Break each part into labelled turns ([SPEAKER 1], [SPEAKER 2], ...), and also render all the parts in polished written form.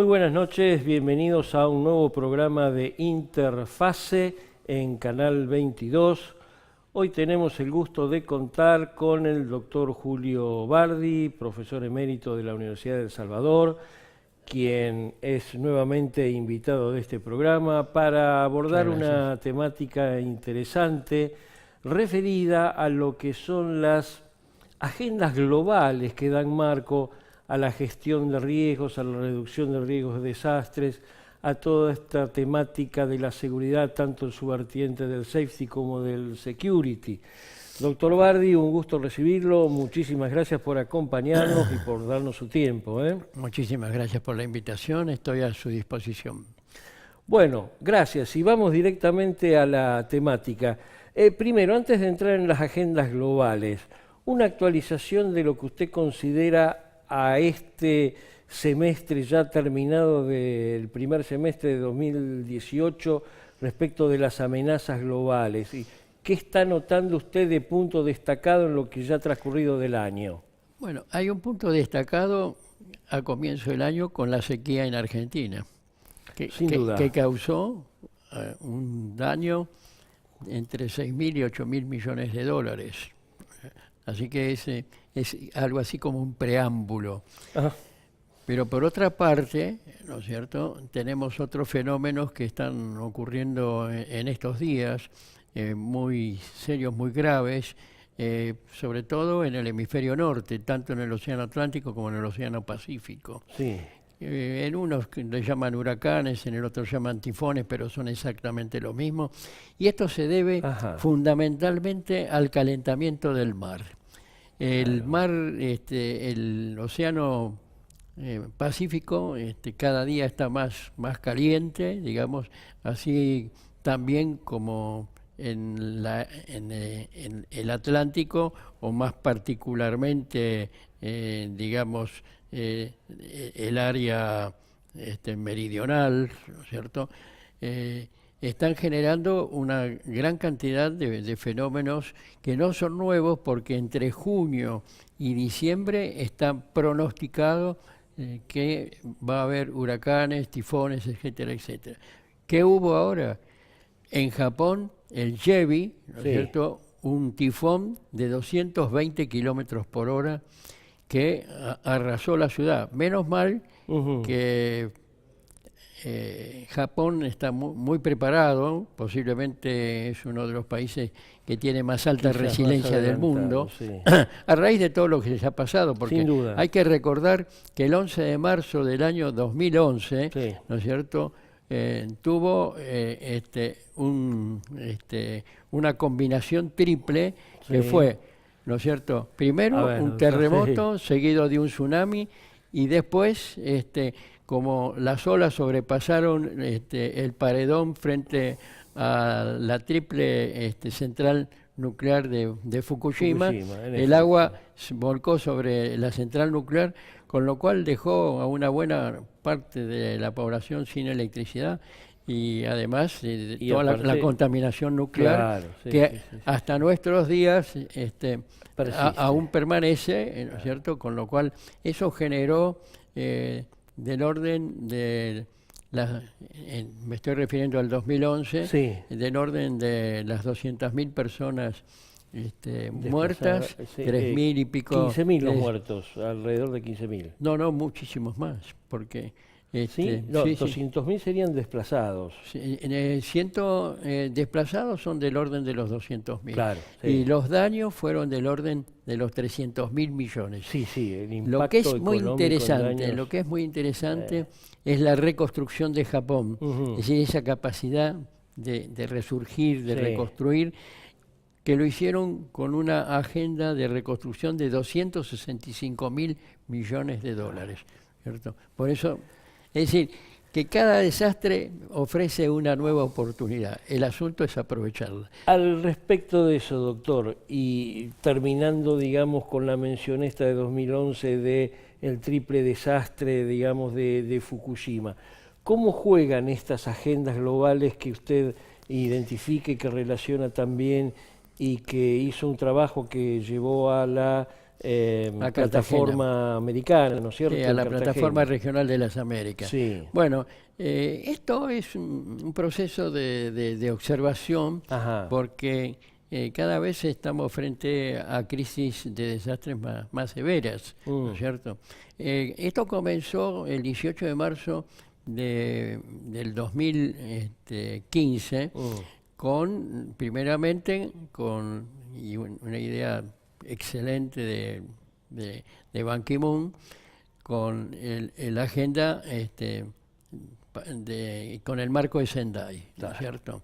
[SPEAKER 1] Muy buenas noches, bienvenidos a un nuevo programa de Interfase en Canal 22. Hoy tenemos el gusto de contar con el doctor Julio Bardi, profesor emérito de la Universidad de El Salvador, quien es nuevamente invitado de este programa para abordar una temática interesante referida a lo que son las agendas globales que dan marco a la gestión de riesgos, a la reducción de riesgos de desastres, a toda esta temática de la seguridad, tanto en su vertiente del safety como del security. Doctor Bardi, un gusto recibirlo, muchísimas gracias por acompañarnos y por darnos su tiempo.
[SPEAKER 2] Muchísimas gracias por la invitación, estoy a su disposición.
[SPEAKER 1] Bueno, gracias, y vamos directamente a la temática. Primero, antes de entrar en las agendas globales, una actualización de lo que usted considera a este semestre ya terminado del primer semestre de 2018 respecto de las amenazas globales. ¿Qué está notando usted de punto destacado en lo que ya ha transcurrido del año?
[SPEAKER 2] Bueno, hay un punto destacado a comienzo del año con la sequía en Argentina, que causó un daño entre 6.000 y 8.000 millones de dólares. Así que es algo así como un preámbulo. Ajá. Pero por otra parte, ¿no es cierto?, tenemos otros fenómenos que están ocurriendo en estos días, muy serios, muy graves, sobre todo en el hemisferio norte, tanto en el Océano Atlántico como en el Océano Pacífico.
[SPEAKER 1] Sí.
[SPEAKER 2] En unos le llaman huracanes, en el otro llaman tifones, pero son exactamente lo mismo. Y esto se debe fundamentalmente al calentamiento del mar. El mar, el océano Pacífico, cada día está más caliente, digamos, así también como en el Atlántico, o más particularmente, digamos, el área meridional, ¿no es cierto?, están generando una gran cantidad de fenómenos que no son nuevos, porque entre junio y diciembre está pronosticado que va a haber huracanes, tifones, etcétera, etcétera. ¿Qué hubo ahora? En Japón, el Jebi, ¿no es cierto?, un tifón de 220 kilómetros por hora que arrasó la ciudad. Menos mal que Japón está muy preparado, posiblemente es uno de los países que tiene más alta resiliencia del mundo, a raíz de todo lo que les ha pasado, porque hay que recordar que el 11 de marzo del año 2011, ¿no es cierto?, tuvo una combinación triple que fue, ¿no es cierto?, primero un terremoto seguido de un tsunami, y después, como las olas sobrepasaron el paredón frente a la triple central nuclear de Fukushima, el agua se volcó sobre la central nuclear, con lo cual dejó a una buena parte de la población sin electricidad, y además toda la contaminación nuclear, hasta nuestros días aún permanece, ¿no es cierto?, con lo cual eso generó del orden de me estoy refiriendo al 2011, del orden de las 200.000 personas muertas, 3.000 y pico.
[SPEAKER 1] 15.000 los muertos, alrededor de 15.000.
[SPEAKER 2] No, muchísimos más, porque...
[SPEAKER 1] 200.000 serían desplazados.
[SPEAKER 2] Desplazados son del orden de los 200.000.
[SPEAKER 1] Claro,
[SPEAKER 2] y los daños fueron del orden de los 300.000 millones.
[SPEAKER 1] El impacto
[SPEAKER 2] lo que es muy interesante es la reconstrucción de Japón, es decir, esa capacidad de resurgir, de reconstruir, que lo hicieron con una agenda de reconstrucción de 265.000 millones de dólares, ¿cierto? Por eso, es decir, que cada desastre ofrece una nueva oportunidad. El asunto es aprovecharla.
[SPEAKER 1] Al respecto de eso, doctor, y terminando, digamos, con la mención esta de 2011 de el triple desastre, digamos, de Fukushima, ¿cómo juegan estas agendas globales que usted identifique, que relaciona también y que hizo un trabajo que llevó a la plataforma americana, ¿no es cierto?
[SPEAKER 2] Sí, a la plataforma regional de las Américas.
[SPEAKER 1] Sí.
[SPEAKER 2] Bueno, esto es un proceso de observación. Ajá. Porque cada vez estamos frente a crisis de desastres más severas, ¿no es cierto? Esto comenzó el 18 de marzo del 2015, primeramente con una idea excelente de Ban Ki-moon, con la agenda con el marco de Sendai, ¿no es cierto?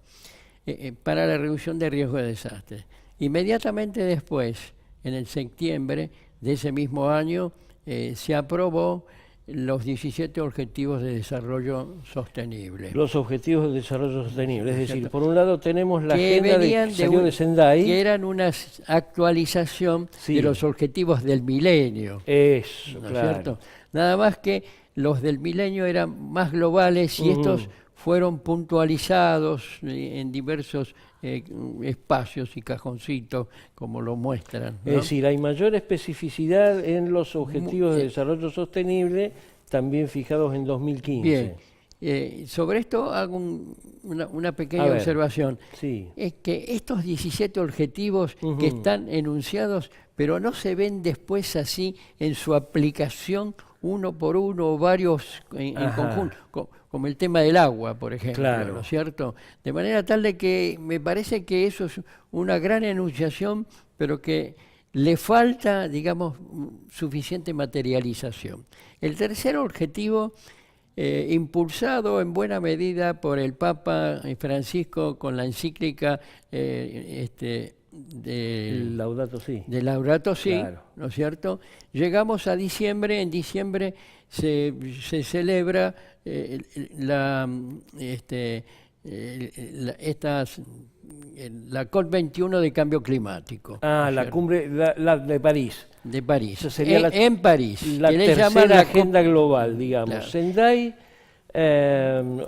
[SPEAKER 2] Para la reducción de riesgo de desastres. Inmediatamente después, en el septiembre de ese mismo año, se aprobó los 17 Objetivos de Desarrollo Sostenible.
[SPEAKER 1] Los Objetivos de Desarrollo Sostenible, es decir, por un lado tenemos la agenda de Sendai,
[SPEAKER 2] que eran una actualización de los Objetivos del Milenio.
[SPEAKER 1] Eso,
[SPEAKER 2] ¿no es cierto? Nada más que los del Milenio eran más globales y estos fueron puntualizados en diversos espacios y cajoncitos, como lo muestran, ¿no?
[SPEAKER 1] Es decir, hay mayor especificidad en los Objetivos de Desarrollo Sostenible, también fijados en 2015.
[SPEAKER 2] Bien, sobre esto hago una pequeña observación.
[SPEAKER 1] Sí.
[SPEAKER 2] Es que estos 17 objetivos que están enunciados, pero no se ven después así en su aplicación uno por uno o varios en conjunto, como el tema del agua, por ejemplo, ¿no es cierto? De manera tal de que me parece que eso es una gran enunciación, pero que le falta, digamos, suficiente materialización. El tercer objetivo, impulsado en buena medida por el Papa Francisco con la encíclica
[SPEAKER 1] de Laudato Si,
[SPEAKER 2] claro, ¿no es cierto? Llegamos a diciembre, en diciembre se celebra la COP21 de cambio climático.
[SPEAKER 1] La cumbre de París.
[SPEAKER 2] De París.
[SPEAKER 1] Eso sería
[SPEAKER 2] en París.
[SPEAKER 1] La tercera agenda global, digamos. Claro. Sendai,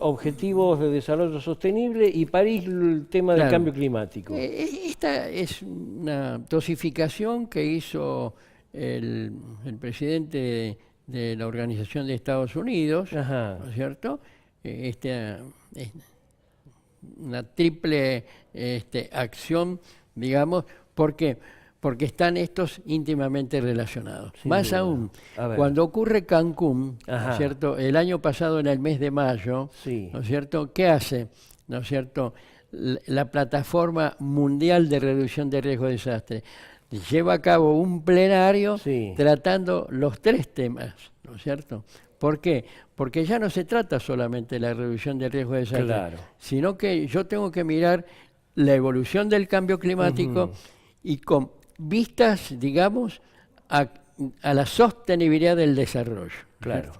[SPEAKER 1] Objetivos de Desarrollo Sostenible, y París, el tema del cambio climático.
[SPEAKER 2] Esta es una dosificación que hizo el presidente de la Organización de Estados Unidos, ¿no es cierto? Una triple acción, digamos, porque están estos íntimamente relacionados. Sin Más duda. Aún, cuando ocurre Cancún, ¿no es cierto? El año pasado, en el mes de mayo, ¿no es cierto? ¿Qué hace? ¿No es cierto? La Plataforma Mundial de Reducción de Riesgo de Desastre lleva a cabo un plenario tratando los tres temas, ¿no es cierto? ¿Por qué? Porque ya no se trata solamente de la reducción de riesgo de desastre, sino que yo tengo que mirar la evolución del cambio climático y con vistas, digamos, a la sostenibilidad del desarrollo. Claro.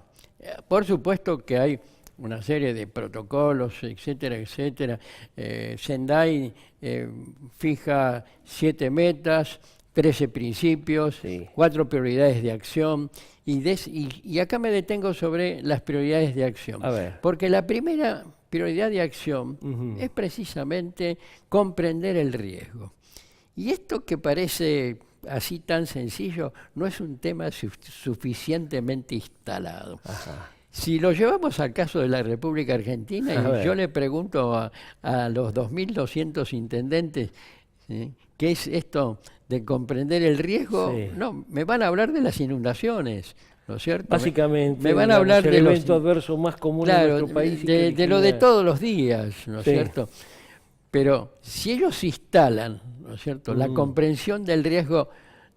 [SPEAKER 2] Por supuesto que hay una serie de protocolos, etcétera, etcétera. Sendai fija 7 metas, 13 principios, 4 prioridades de acción, y acá me detengo sobre las prioridades de acción. Porque la primera prioridad de acción es precisamente comprender el riesgo. Y esto, que parece así tan sencillo, no es un tema suficientemente instalado. Si lo llevamos al caso de la República Argentina, y yo le pregunto a los 2.200 intendentes, ¿qué es esto de comprender el riesgo? No, me van a hablar de las inundaciones, ¿no es cierto?
[SPEAKER 1] Básicamente,
[SPEAKER 2] me van a hablar
[SPEAKER 1] del evento adverso más común en nuestro país.
[SPEAKER 2] De lo de todos los días, ¿no es cierto? Pero si ellos instalan, ¿no es cierto?, la comprensión del riesgo,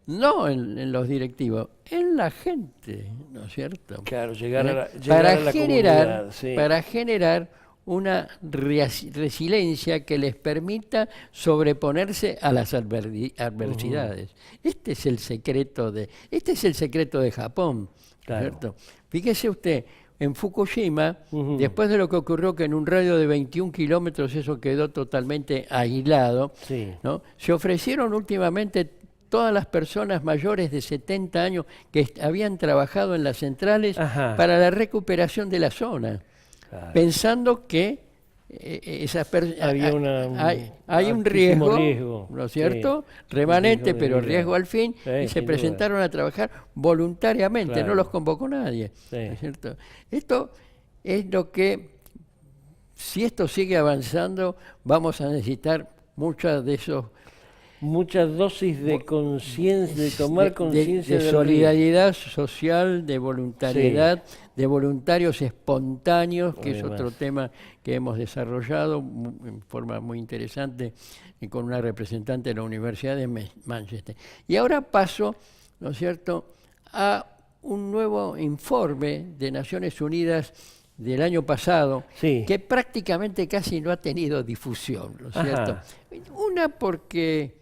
[SPEAKER 2] no en los directivos, en la gente, ¿no es cierto?
[SPEAKER 1] Claro, llegar a la comunidad.
[SPEAKER 2] Para generar una resiliencia que les permita sobreponerse a las adversidades. Este es el secreto de Japón, ¿cierto? Fíjese usted, en Fukushima, después de lo que ocurrió, que en un radio de 21 kilómetros eso quedó totalmente aislado, ¿no? Se ofrecieron últimamente todas las personas mayores de 70 años que habían trabajado en las centrales para la recuperación de la zona, pensando que hay un riesgo, ¿no es cierto? Sí, remanente, pero riesgo al fin, y se presentaron a trabajar voluntariamente, claro. No los convocó nadie, sí. ¿No es cierto? Esto es lo que, si esto sigue avanzando, vamos a necesitar muchas dosis de conciencia, de tomar conciencia de solidaridad social, de voluntariedad, sí. De voluntarios espontáneos, que es otro tema que hemos desarrollado en forma muy interesante con una representante de la Universidad de Manchester. Y ahora paso, ¿no es cierto?, a un nuevo informe de Naciones Unidas del año pasado, sí. Que prácticamente casi no ha tenido difusión, ¿no es cierto? Una porque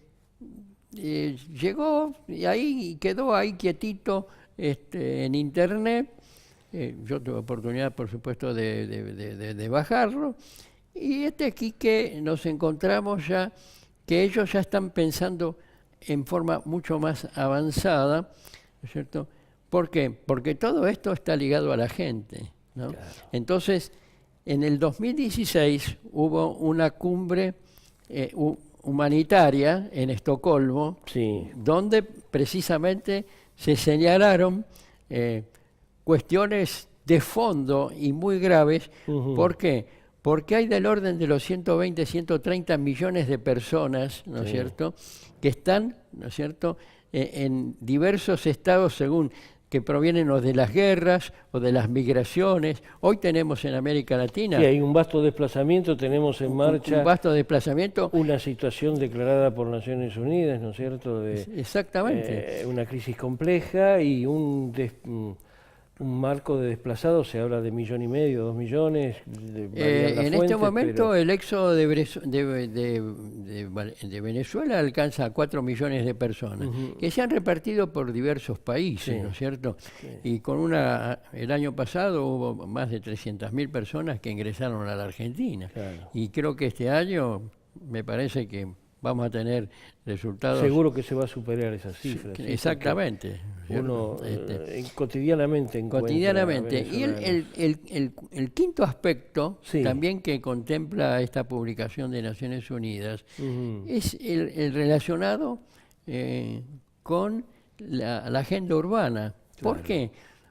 [SPEAKER 2] llegó y ahí quedó ahí quietito en internet. Yo tuve oportunidad, por supuesto, de bajarlo. Y aquí que nos encontramos ya, que ellos ya están pensando en forma mucho más avanzada, ¿no es cierto? ¿Por qué? Porque todo esto está ligado a la gente, ¿no? Claro. Entonces, en el 2016 hubo una cumbre humanitaria en Estocolmo, sí. Donde precisamente se señalaron cuestiones de fondo y muy graves. ¿Por qué? Porque hay del orden de los 120, 130 millones de personas, ¿no es cierto?, que están, ¿no es cierto?, en diversos estados según que provienen o de las guerras o de las migraciones. Hoy tenemos en América Latina...
[SPEAKER 1] Sí, hay un vasto desplazamiento, tenemos en marcha...
[SPEAKER 2] Un vasto desplazamiento.
[SPEAKER 1] Una situación declarada por Naciones Unidas, ¿no es cierto?
[SPEAKER 2] Exactamente.
[SPEAKER 1] Una crisis compleja y un marco de desplazados, se habla de 1,5 millones, 2 millones.
[SPEAKER 2] En este momento el éxodo de Venezuela alcanza a 4 millones de personas, que se han repartido por diversos países, sí. ¿No es cierto? Sí. Y el año pasado hubo más de 300.000 personas que ingresaron a la Argentina. Claro. Y creo que este año me parece que vamos a tener resultados...
[SPEAKER 1] Seguro que se va a superar esas cifras.
[SPEAKER 2] Sí, exactamente.
[SPEAKER 1] Uno cotidianamente.
[SPEAKER 2] Cotidianamente. Y el quinto aspecto, sí. También que contempla esta publicación de Naciones Unidas, es el relacionado con la agenda urbana. Claro. ¿Por qué?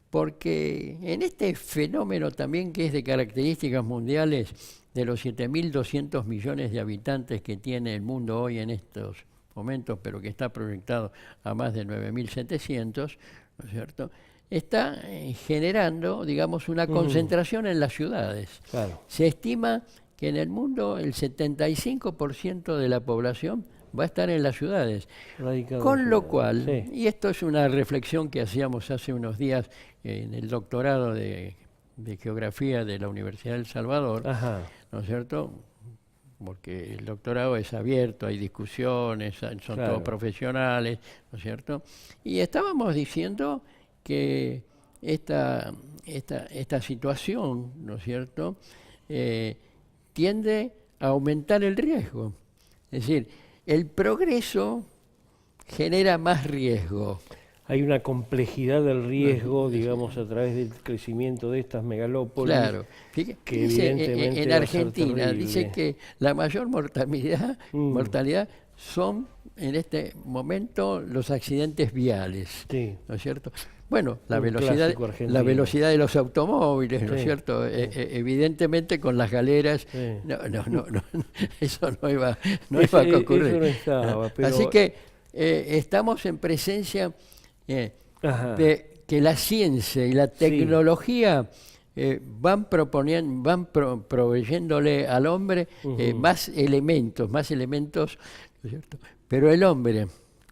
[SPEAKER 2] Porque en este fenómeno también que es de características mundiales, de los 7.200 millones de habitantes que tiene el mundo hoy en estos momentos, pero que está proyectado a más de 9.700, ¿no es cierto?, está generando, digamos, una concentración en las ciudades. Claro. Se estima que en el mundo el 75% de la población va a estar en las ciudades. Con lo cual, sí. Y esto es una reflexión que hacíamos hace unos días en el doctorado de Geografía de la Universidad de El Salvador, ajá. ¿No es cierto?, porque el doctorado es abierto, hay discusiones, son claro. Todos profesionales, ¿no es cierto? Y estábamos diciendo que esta situación, ¿no es cierto?, tiende a aumentar el riesgo. Es decir, el progreso genera más riesgo.
[SPEAKER 1] Hay una complejidad del riesgo, digamos, a través del crecimiento de estas megalópolis. Claro.
[SPEAKER 2] Que dice, evidentemente en Argentina dice que la mayor mortalidad son en este momento los accidentes viales, sí. ¿No es cierto? Bueno, la velocidad de los automóviles, ¿no es cierto? Evidentemente con las galeras, sí. No, eso no iba a ocurrir.
[SPEAKER 1] Eso no estaba, pero...
[SPEAKER 2] Así que estamos en presencia de que la ciencia y la tecnología van proveyéndole al hombre más elementos, ¿no es cierto? Pero el hombre...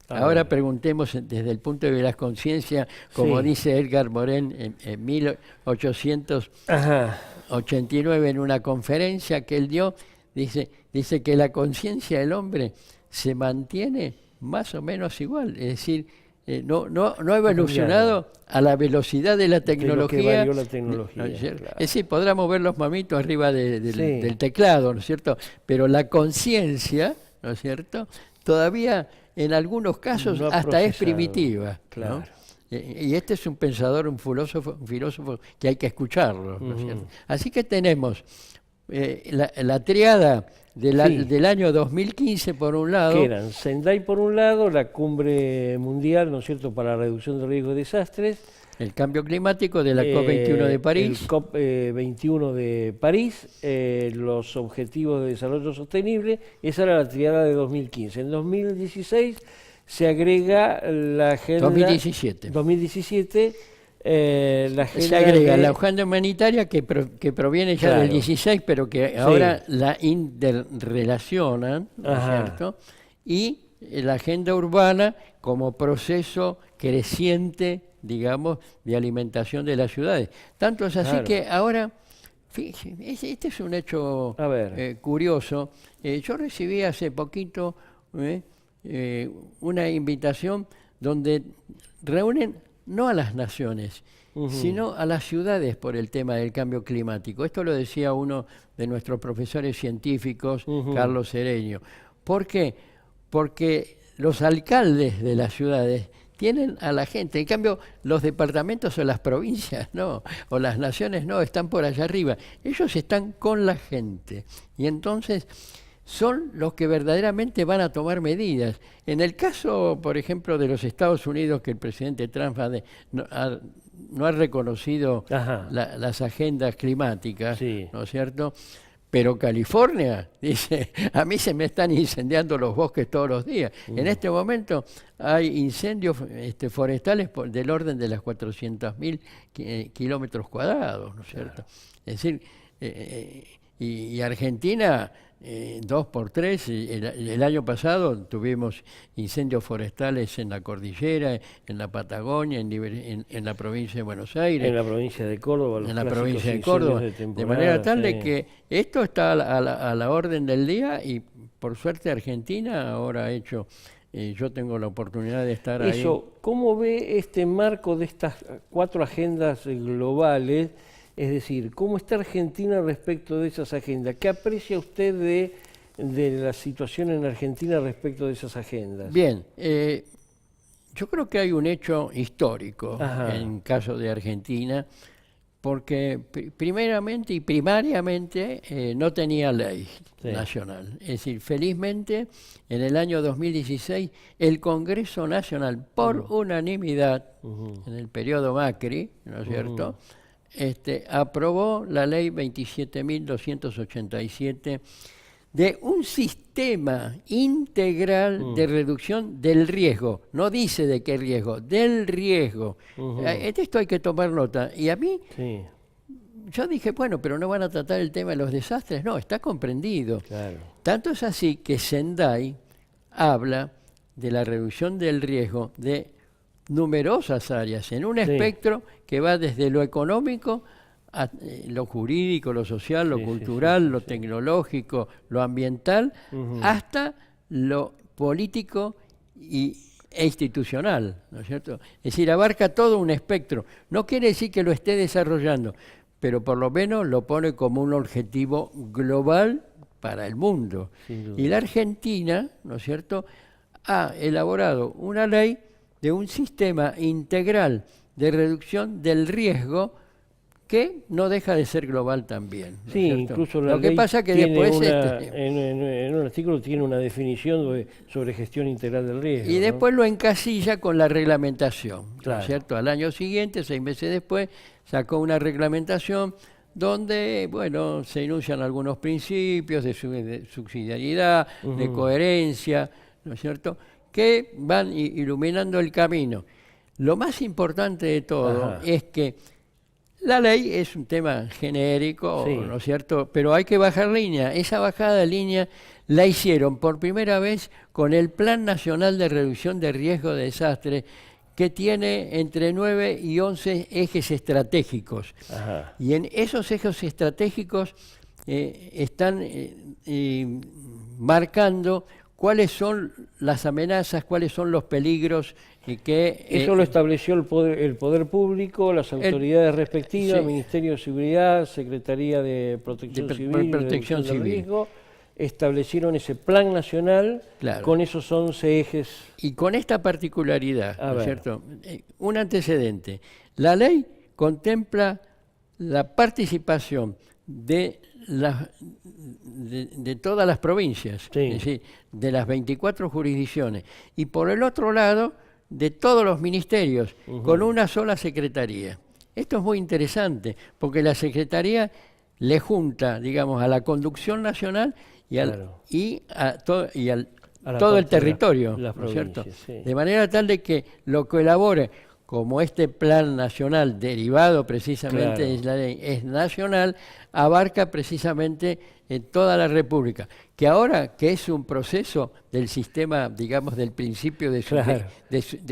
[SPEAKER 2] Ahora preguntemos desde el punto de vista de la conciencia, como sí. Dice Edgar Morin en 1889 en una conferencia que él dio, dice que la conciencia del hombre se mantiene más o menos igual, es decir, no ha evolucionado a la velocidad de la tecnología.
[SPEAKER 1] De lo que varió la tecnología,
[SPEAKER 2] claro. Es decir, podrá mover los mamitos arriba del teclado, ¿no es cierto? Pero la conciencia, ¿no es cierto?, todavía en algunos casos no hasta es primitiva. Claro. ¿No? Y este es un pensador, un filósofo que hay que escucharlo, ¿no es cierto? Así que tenemos la triada del año 2015 por un lado.
[SPEAKER 1] Que eran Sendai por un lado, la cumbre mundial, ¿no es cierto?, para la reducción de riesgo de desastres.
[SPEAKER 2] El cambio climático de la COP21 de París.
[SPEAKER 1] El COP21 de París, los objetivos de desarrollo sostenible, esa era la triada de 2015. En 2016 se agrega la agenda...
[SPEAKER 2] 2017.
[SPEAKER 1] 2017 la agenda
[SPEAKER 2] se agrega la agenda humanitaria que proviene ya del 16, pero que ahora la interrelacionan, ¿no es cierto? Y la agenda urbana como proceso creciente, digamos, de alimentación de las ciudades. Tanto es así que ahora, fíjese, este es un hecho curioso. Yo recibí hace poquito una invitación donde reúnen no a las naciones, sino a las ciudades por el tema del cambio climático. Esto lo decía uno de nuestros profesores científicos, Carlos Sereño. ¿Por qué? Porque los alcaldes de las ciudades tienen a la gente. En cambio, los departamentos o las provincias no, o las naciones no, están por allá arriba. Ellos están con la gente. Y entonces son los que verdaderamente van a tomar medidas. En el caso, por ejemplo, de los Estados Unidos, que el presidente Trump no ha reconocido las agendas climáticas, ¿no es cierto? Pero California dice, a mí se me están incendiando los bosques todos los días. En este momento hay incendios forestales del orden de las 400.000 kilómetros cuadrados, ¿no es cierto? Es decir, y Argentina, 2 por 3, el año pasado tuvimos incendios forestales en la cordillera, en la Patagonia, en la provincia de Buenos Aires.
[SPEAKER 1] En la provincia de Córdoba.
[SPEAKER 2] En la provincia de Córdoba. De manera tal de que esto está a la orden del día y por suerte Argentina ahora ha hecho... yo tengo la oportunidad de estar ahí.
[SPEAKER 1] ¿Cómo ve este marco de estas 4 agendas globales? Es decir, ¿cómo está Argentina respecto de esas agendas? ¿Qué aprecia usted de la situación en Argentina respecto de esas agendas?
[SPEAKER 2] Bien, yo creo que hay un hecho histórico en caso de Argentina, porque primeramente y primariamente no tenía ley nacional. Es decir, felizmente en el año 2016 el Congreso Nacional, por unanimidad, en el periodo Macri, ¿no es cierto?, aprobó la ley 27.287 de un sistema integral de reducción del riesgo. No dice de qué riesgo, del riesgo. Esto hay que tomar nota. Y a mí, yo dije, bueno, pero no van a tratar el tema de los desastres. No, está comprendido. Claro. Tanto es así que Sendai habla de la reducción del riesgo de numerosas áreas, en un espectro que va desde lo económico a lo jurídico, lo social, lo cultural, lo tecnológico, lo ambiental, hasta lo político e institucional, ¿no es cierto? Es decir, abarca todo un espectro. No quiere decir que lo esté desarrollando, pero por lo menos lo pone como un objetivo global para el mundo. Y la Argentina, ¿no es cierto?, ha elaborado una ley de un sistema integral de reducción del riesgo que no deja de ser global también, ¿no
[SPEAKER 1] sí, incluso
[SPEAKER 2] lo que pasa que después
[SPEAKER 1] en un artículo tiene una definición sobre gestión integral del riesgo.
[SPEAKER 2] Y después lo encasilla con la reglamentación, ¿no es cierto? Al año siguiente, 6 meses después, sacó una reglamentación donde, bueno, se enuncian algunos principios de subsidiariedad, de coherencia, ¿no es cierto?, que van iluminando el camino. Lo más importante de todo es que la ley es un tema genérico, ¿no es cierto?, pero hay que bajar línea. Esa bajada de línea la hicieron por primera vez con el Plan Nacional de Reducción de Riesgo de Desastre, que tiene entre 9 y 11 ejes estratégicos. Y en esos ejes estratégicos están marcando cuáles son las amenazas, cuáles son los peligros que...
[SPEAKER 1] Eso lo estableció el poder público, las autoridades respectivas, Ministerio de Seguridad, Secretaría de Protección Civil,
[SPEAKER 2] Protección Civil.
[SPEAKER 1] Riesgo, establecieron ese plan nacional con esos 11 ejes.
[SPEAKER 2] Y con esta particularidad, ¿no es cierto? Un antecedente. La ley contempla la participación de todas las provincias,
[SPEAKER 1] sí,
[SPEAKER 2] es decir, de las 24 jurisdicciones, y por el otro lado, de todos los ministerios, con una sola secretaría. Esto es muy interesante, porque la secretaría le junta, digamos, a la conducción nacional y a todo el territorio, ¿no es cierto? Sí. De manera tal de que lo que elabore, como este plan nacional derivado precisamente de la ley es nacional, abarca precisamente toda la República. Que ahora que es un proceso del sistema, digamos, del principio de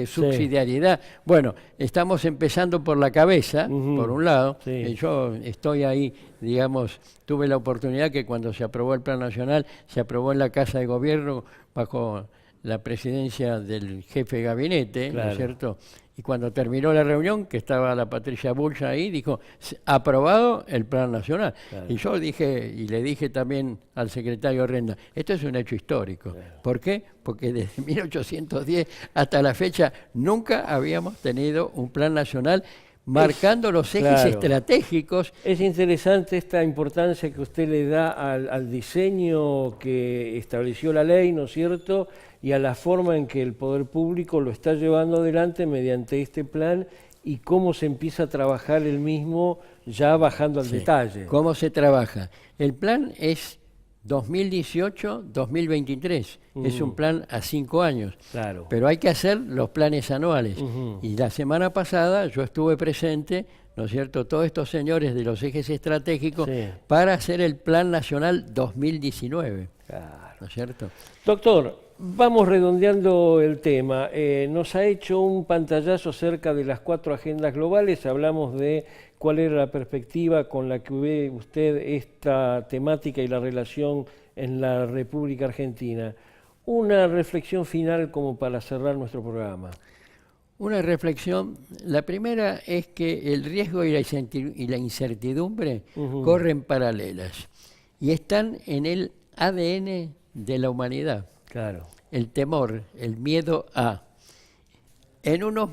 [SPEAKER 2] subsidiariedad, bueno, estamos empezando por la cabeza, por un lado, yo estoy ahí, digamos, tuve la oportunidad que cuando se aprobó el plan nacional, se aprobó en la Casa de Gobierno bajo la presidencia del jefe de gabinete, ¿no es cierto? Y cuando terminó la reunión, que estaba la Patricia Bullrich ahí, dijo, aprobado el plan nacional. Y yo dije, y le dije también al secretario Renda, esto es un hecho histórico. ¿Por qué? Porque desde 1810 hasta la fecha nunca habíamos tenido un plan nacional marcando los ejes estratégicos.
[SPEAKER 1] Es interesante esta importancia que usted le da al diseño que estableció la ley, ¿no es cierto?, y a la forma en que el poder público lo está llevando adelante mediante este plan y cómo se empieza a trabajar el mismo ya bajando al detalle.
[SPEAKER 2] ¿Cómo se trabaja? El plan es 2018-2023, es un plan a 5 años, pero hay que hacer los planes anuales. Y la semana pasada yo estuve presente, ¿no es cierto?, todos estos señores de los ejes estratégicos para hacer el Plan Nacional 2019, ¿no es cierto?
[SPEAKER 1] Doctor, vamos redondeando el tema. Nos ha hecho un pantallazo acerca de las 4 agendas globales, hablamos de cuál era la perspectiva con la que ve usted esta temática y la relación en la República Argentina. Una reflexión final como para cerrar nuestro programa.
[SPEAKER 2] Una reflexión, la primera es que el riesgo y la incertidumbre corren paralelas y están en el ADN de la humanidad. El temor, el miedo a. En unos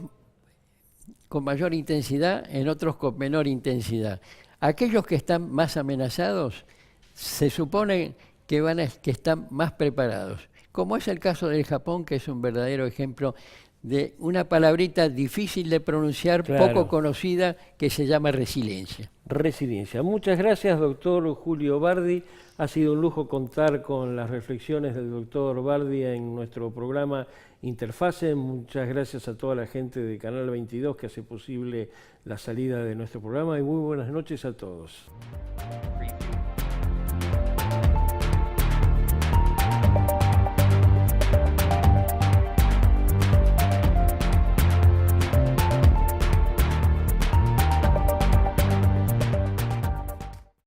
[SPEAKER 2] con mayor intensidad, en otros con menor intensidad. Aquellos que están más amenazados se supone que están más preparados, como es el caso del Japón, que es un verdadero ejemplo de una palabrita difícil de pronunciar, poco conocida, que se llama resiliencia.
[SPEAKER 1] Resiliencia. Muchas gracias, doctor Julio Bardi. Ha sido un lujo contar con las reflexiones del doctor Bardi en nuestro programa Interfase. Muchas gracias a toda la gente de Canal 22 que hace posible la salida de nuestro programa y muy buenas noches a todos.